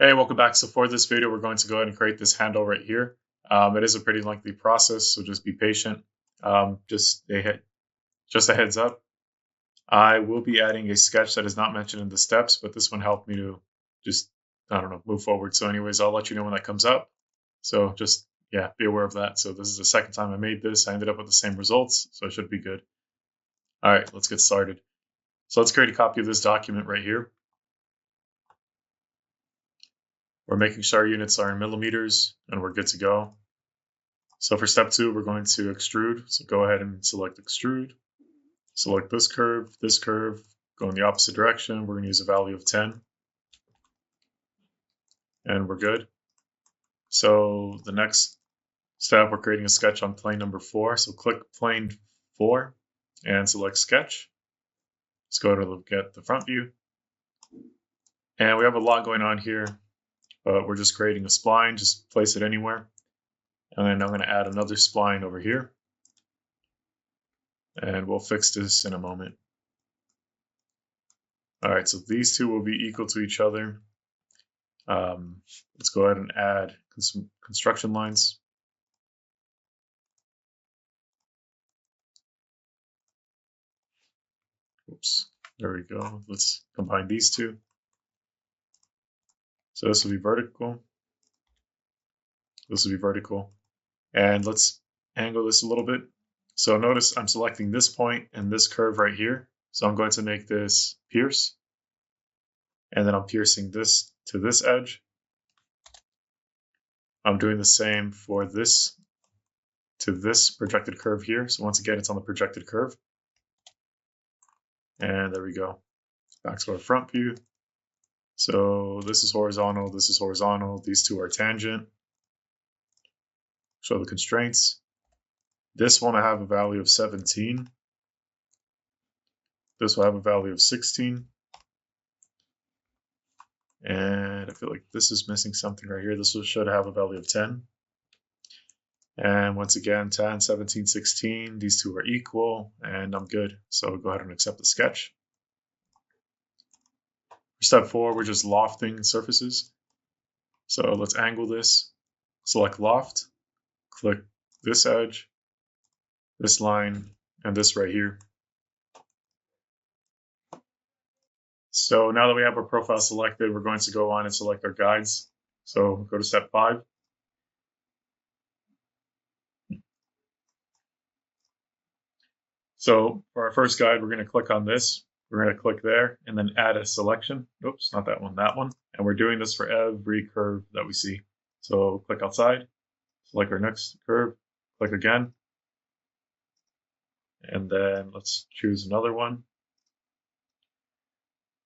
Hey, welcome back. So for this video, we're going to go ahead and create this handle right here. It is a pretty lengthy process, so just be patient. Just a heads up. I will be adding a sketch that is not mentioned in the steps, but this one helped me to just, I don't know, move forward. So anyways, I'll let you know when that comes up. So just, yeah, be aware of that. So this is the second time I made this. I ended up with the same results, so it should be good. All right, let's get started. So let's create a copy of this document right here. We're making sure our units are in millimeters and we're good to go. So for step 2, we're going to extrude. So go ahead and select extrude. Select this curve, go in the opposite direction. We're going to use a value of 10. And we're good. So the next step, we're creating a sketch on plane number 4. So click plane 4 and select sketch. Let's go to look at the front view. And we have a lot going on here, but we're just creating a spline. Just place it anywhere. And then I'm going to add another spline over here. And we'll fix this in a moment. All right, so these two will be equal to each other. Let's go ahead and add some construction lines. Oops, there we go. Let's combine these two. So this will be vertical. This will be vertical. And let's angle this a little bit. So notice I'm selecting this point and this curve right here. So I'm going to make this pierce. And then I'm piercing this to this edge. I'm doing the same for this to this projected curve here. So once again, it's on the projected curve. And there we go. Back to our front view. So this is horizontal, this is horizontal. These two are tangent. Show the constraints. This one I have a value of 17. This will have a value of 16. And I feel like this is missing something right here. This should have a value of 10. And once again, 10, 17, 16. These two are equal, and I'm good. So go ahead and accept the sketch. For step 4, we're just lofting surfaces. So let's angle this. Select loft. Click this edge, this line, and this right here. So now that we have our profile selected, we're going to go on and select our guides. So go to step 5. So for our first guide, we're going to click on this. We're going to click there and then add a selection. Oops, not that one, that one. And we're doing this for every curve that we see. So click outside, select our next curve, click again. And then let's choose another one.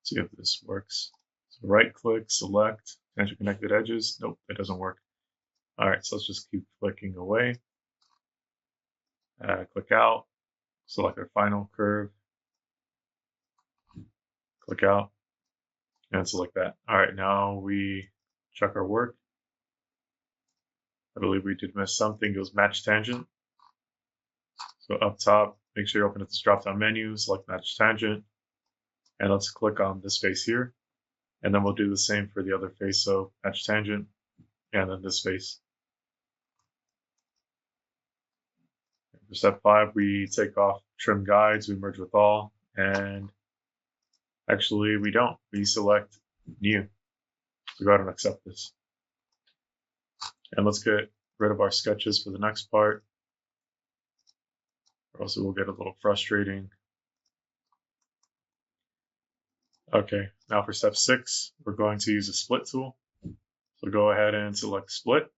See if this works. So right click, select, tangent connected edges. Nope, it doesn't work. All right, so let's just keep clicking away. Click out, select our final curve, click out, and select that. All right, now we check our work. I believe we did miss something. It was match tangent. So up top, make sure you open up this drop-down menu, select match tangent, and let's click on this face here. And then we'll do the same for the other face. So match tangent, and then this face. For step 5, we take off trim guides, we merge with all, and actually we don't. We select new. So go ahead and accept this. And let's get rid of our sketches for the next part, or else it will get a little frustrating. Okay, now for step 6, we're going to use a split tool. So go ahead and select split.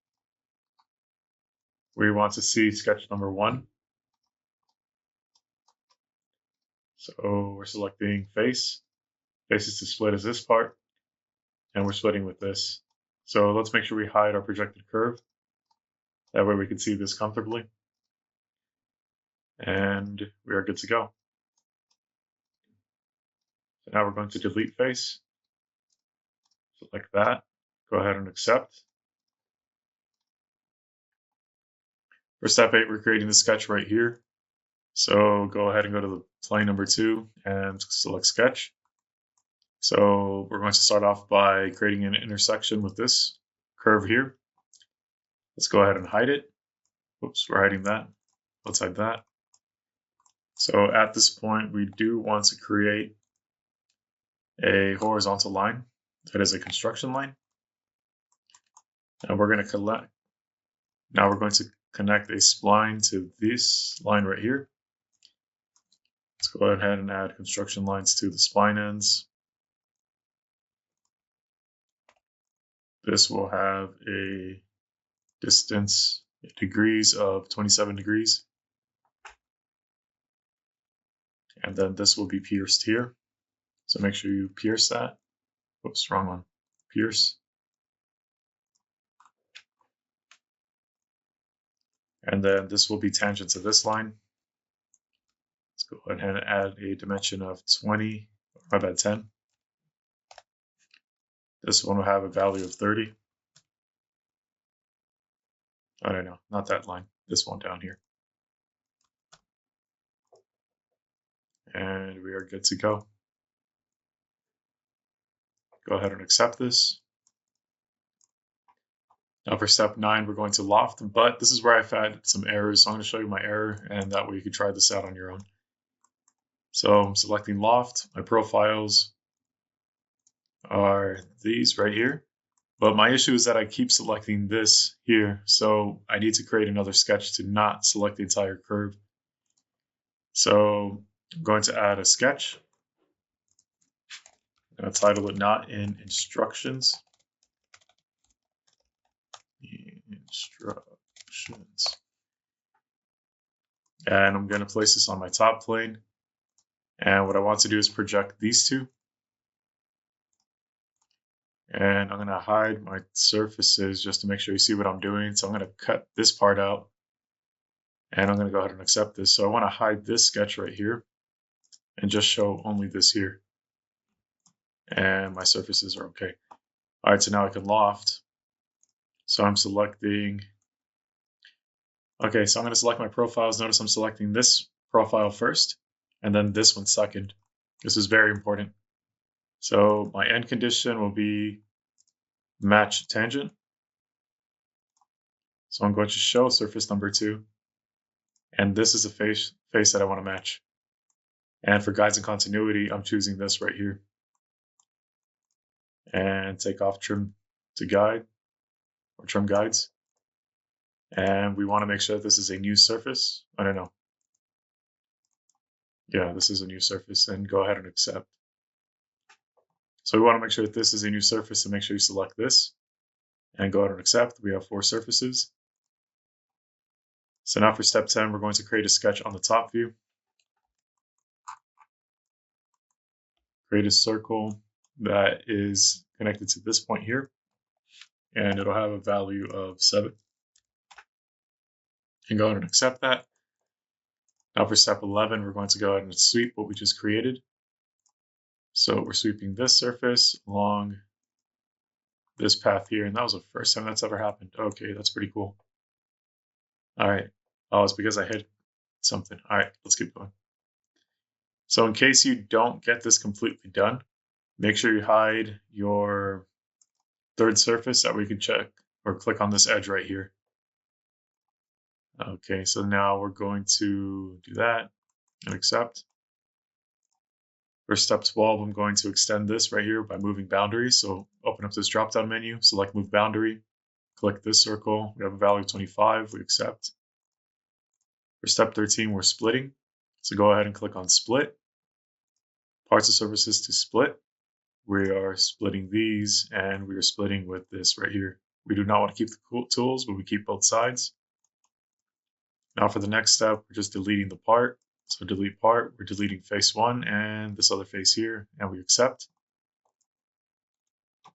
We want to see sketch number 1. So we're selecting face. Face is to split as this part, and we're splitting with this. So let's make sure we hide our projected curve. That way we can see this comfortably. And we are good to go. So now we're going to delete face. Select that. Go ahead and accept. For step 8, we're creating the sketch right here. So go ahead and go to the plane number 2 and select sketch. So we're going to start off by creating an intersection with this curve here. Let's go ahead and hide it. Oops, we're hiding that. Let's hide that. So at this point, we do want to create a horizontal line that is a construction line. And we're going to collect. Now we're going to connect a spline to this line right here. Let's go ahead and add construction lines to the spline ends. This will have a distance degrees of 27 degrees. And then this will be pierced here. So make sure you pierce that. Oops, wrong one. Pierce. And then this will be tangent to this line. Let's go ahead and add a dimension of 20, my bad, 10. This one will have a value of 30. I don't know, not that line, this one down here. And we are good to go. Go ahead and accept this. Now for step 9, we're going to loft, but this is where I've had some errors. So I'm going to show you my error, and that way you can try this out on your own. So I'm selecting loft. My profiles are these right here. But my issue is that I keep selecting this here. So I need to create another sketch to not select the entire curve. So I'm going to add a sketch. I'm going to title it Not in Instructions. Instructions. And I'm going to place this on my top plane. And what I want to do is project these two. And I'm going to hide my surfaces just to make sure you see what I'm doing. So I'm going to cut this part out. And I'm going to go ahead and accept this. So I want to hide this sketch right here and just show only this here. And my surfaces are okay. All right, so now I can loft. So I'm selecting. Okay, so I'm going to select my profiles. Notice I'm selecting this profile first and then this one second. This is very important. So my end condition will be match tangent. So I'm going to show surface number 2. And this is a face that I want to match. And for guides and continuity, I'm choosing this right here. And take off trim to guide or trim guides. And we want to make sure that this is a new surface. I don't know. Yeah, this is a new surface, and go ahead and accept. So we want to make sure that this is a new surface, and make sure you select this and go ahead and accept. We have 4 surfaces. So now for step 10, we're going to create a sketch on the top view. Create a circle that is connected to this point here, and it'll have a value of 7. And go ahead and accept that. Now for step 11, we're going to go ahead and sweep what we just created. So we're sweeping this surface along this path here, and that was the first time that's ever happened. Okay, that's pretty cool. All right. Oh, it's because I hit something. All right, let's keep going. So in case you don't get this completely done, make sure you hide your third surface that we can check or click on this edge right here. Okay, so now we're going to do that and accept. For step 12, I'm going to extend this right here by moving boundaries. So open up this drop-down menu, select Move Boundary, click this circle. We have a value of 25. We accept. For step 13, we're splitting. So go ahead and click on Split. Parts of surfaces to split. We are splitting these, and we are splitting with this right here. We do not want to keep the tools, but we keep both sides. Now for the next step, we're just deleting the part. So delete part, we're deleting face 1 and this other face here, and we accept.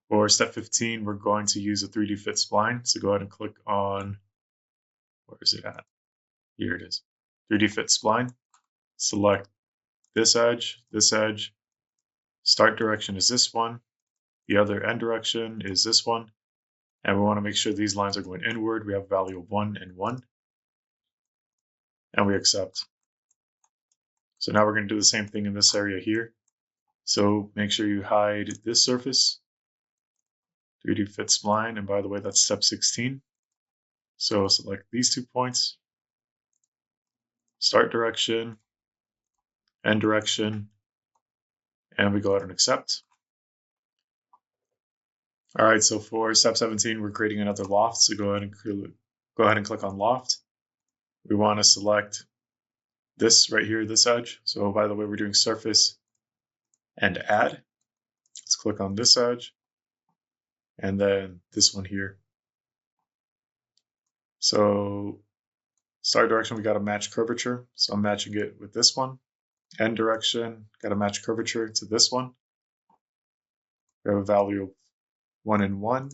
For step 15, we're going to use a 3D fit spline. So go ahead and click on, where is it at? Here it is. 3D fit spline. Select this edge. Start direction is this one. The other end direction is this one. And we want to make sure these lines are going inward. We have a value of 1 and 1. And we accept. So now we're going to do the same thing in this area here. So make sure you hide this surface, 3D fit spline, and by the way, that's step 16. So select these 2 points, start direction, end direction, and we go ahead and accept. All right, so for step 17, we're creating another loft. So go ahead and click on loft. We want to select this right here, this edge. So by the way, we're doing surface and add. Let's click on this edge and then this one here. So start direction, we got to match curvature. So I'm matching it with this one. End direction, got to match curvature to this one. We have a value of 1 and 1.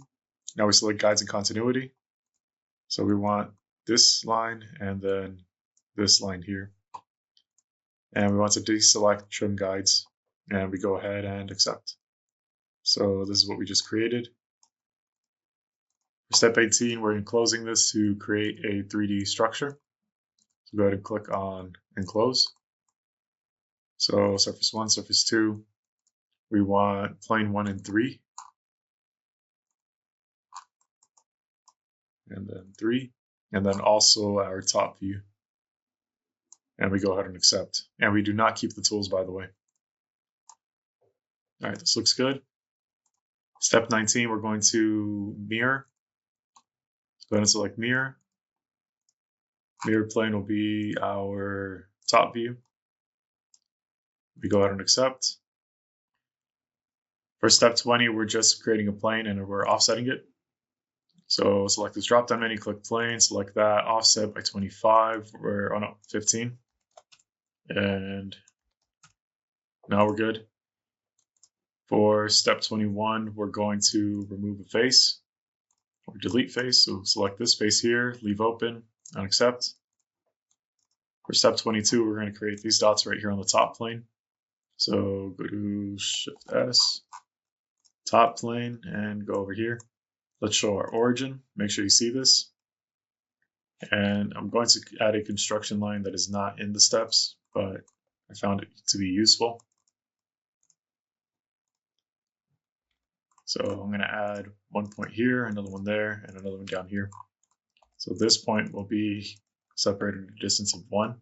Now we select guides and continuity. So we want this line and then this line here. And we want to deselect trim guides, and we go ahead and accept. So this is what we just created. For step 18, we're enclosing this to create a 3D structure. So go ahead and click on enclose. So surface 1, surface 2, we want plane 1 and 3. And then 3. And then also our top view. And we go ahead and accept. And we do not keep the tools, by the way. All right, this looks good. Step 19, we're going to mirror. Go ahead and select mirror. Mirror plane will be our top view. We go ahead and accept. For step 20, we're just creating a plane and we're offsetting it. So select this drop down menu, click plane, select that, offset by 25, we're on 15. And now we're good. For step 21, we're going to remove a face or delete face. So select this face here, leave open, and accept. For step 22, we're going to create these dots right here on the top plane. So go to Shift S, top plane, and go over here. Let's show our origin. Make sure you see this. And I'm going to add a construction line that is not in the steps, but I found it to be useful. So I'm going to add one point here, another one there, and another one down here. So this point will be separated at a distance of 1.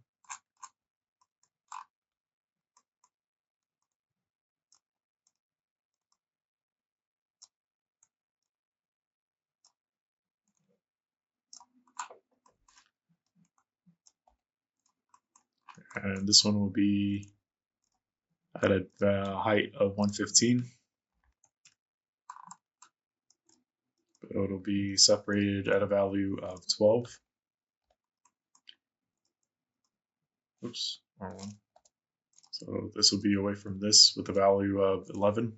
And this one will be at a height of 115. But it'll be separated at a value of 12. Oops, wrong one. So this will be away from this with a value of 11.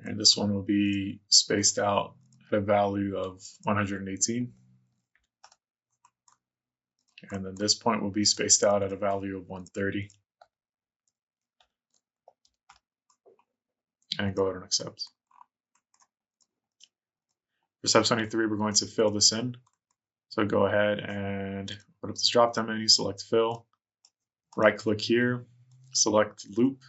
And this one will be spaced out at a value of 118. And then this point will be spaced out at a value of 130. And go ahead and accept. For step 23, we're going to fill this in. So go ahead and put up this drop down menu, select fill, right click here, select loop,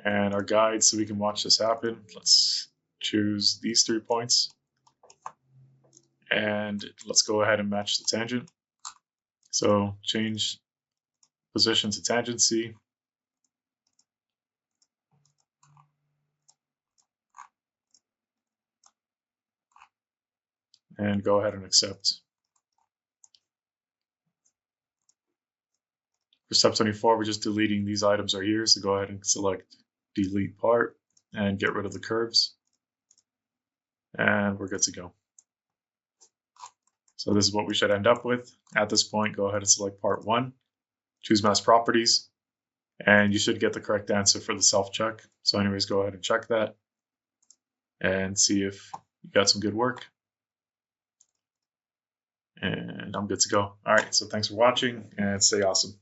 and our guide so we can watch this happen. Let's choose these 3 points. And let's go ahead and match the tangent. So change position to tangency. And go ahead and accept. For step 24, we're just deleting these items right here. So go ahead and select delete part and get rid of the curves. And we're good to go. So this is what we should end up with. At this point, go ahead and select part 1, choose mask properties, and you should get the correct answer for the self-check. So anyways, go ahead and check that and see if you got some good work. And I'm good to go. All right, so thanks for watching and stay awesome.